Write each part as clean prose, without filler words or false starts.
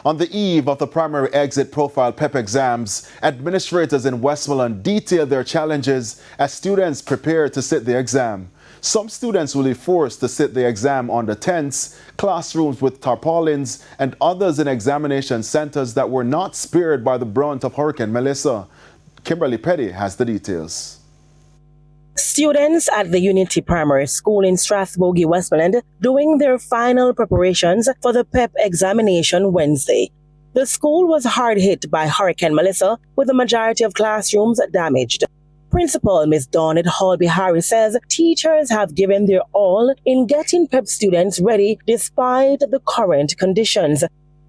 On the eve of the primary exit profile PEP exams, administrators in Westmoreland detailed their challenges as students prepare to sit the exam. Some students will be forced to sit the exam under tents, classrooms with tarpaulins, and others in examination centers that were not spared by the brunt of Hurricane Melissa. Kimberly Petty has the details. Students at the Unity Primary School in Strathbogie, Westmoreland, doing their final preparations for the PEP examination Wednesday. The school was hard hit by Hurricane Melissa, with the majority of classrooms damaged. Principal Ms. Dawnit Hall-Bihari says teachers have given their all in getting PEP students ready despite the current conditions.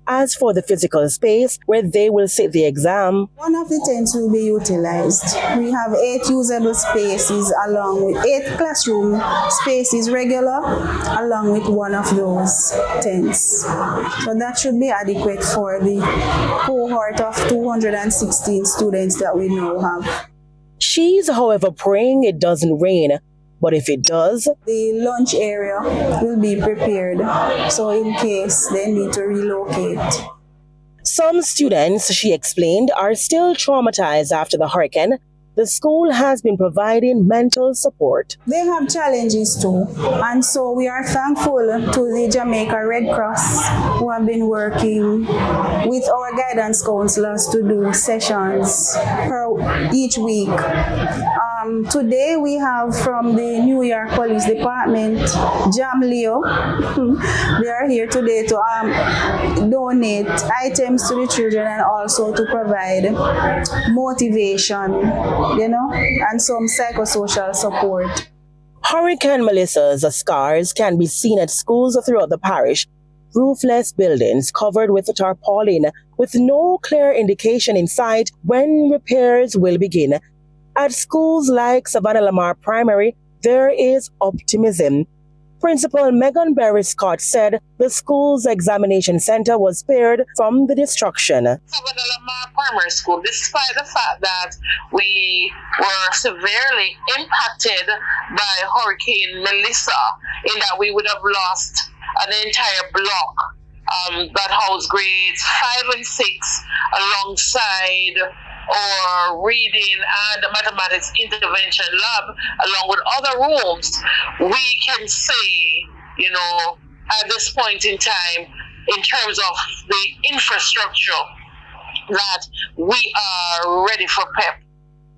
As for the physical space where they will sit the exam, one of the tents will be utilized. We have 8 usable spaces along with 8 classroom spaces regular along with one of those tents. So that should be adequate for the cohort of 216 students that we now have. She's, however, praying it doesn't rain. But if it does, the lunch area will be prepared, so in case they need to relocate. Some students, she explained, are still traumatized after the hurricane. The school has been providing mental support. They have challenges too, and so we are thankful to the Jamaica Red Cross who have been working with our guidance counselors to do sessions each week. Today we have from the New York Police Department, Jam Leo. They are here today to donate items to the children and also to provide motivation, and some psychosocial support. Hurricane Melissa's scars can be seen at schools throughout the parish. Roofless buildings covered with a tarpaulin with no clear indication in sight when repairs will begin. At schools like Savannah Lamar Primary, there is optimism. Principal Megan Berry Scott said the school's examination center was spared from the destruction. Savannah Lamar Primary School, despite the fact that we were severely impacted by Hurricane Melissa, in that we would have lost an entire block that housed grades 5 and 6 alongside or reading and mathematics intervention lab, along with other rooms, we can say, at this point in time, in terms of the infrastructure, that we are ready for PEP.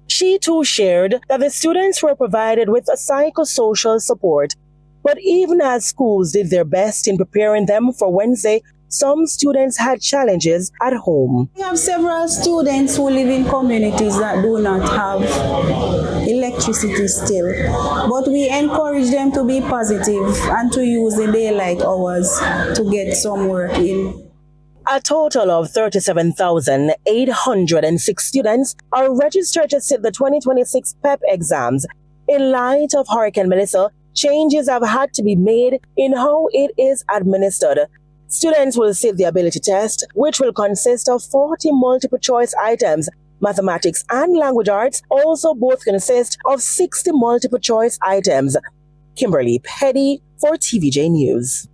She too shared that the students were provided with a psychosocial support. But even as schools did their best in preparing them for Wednesday, some students had challenges at home. We have several students who live in communities that do not have electricity still. But we encourage them to be positive and to use the daylight hours to get some work in. A total of 37,806 students are registered to sit the 2026 PEP exams. In light of Hurricane Melissa, changes have had to be made in how it is administered. Students will sit the ability test, which will consist of 40 multiple-choice items. Mathematics and language arts also both consist of 60 multiple-choice items. Kimberly Petty for TVJ News.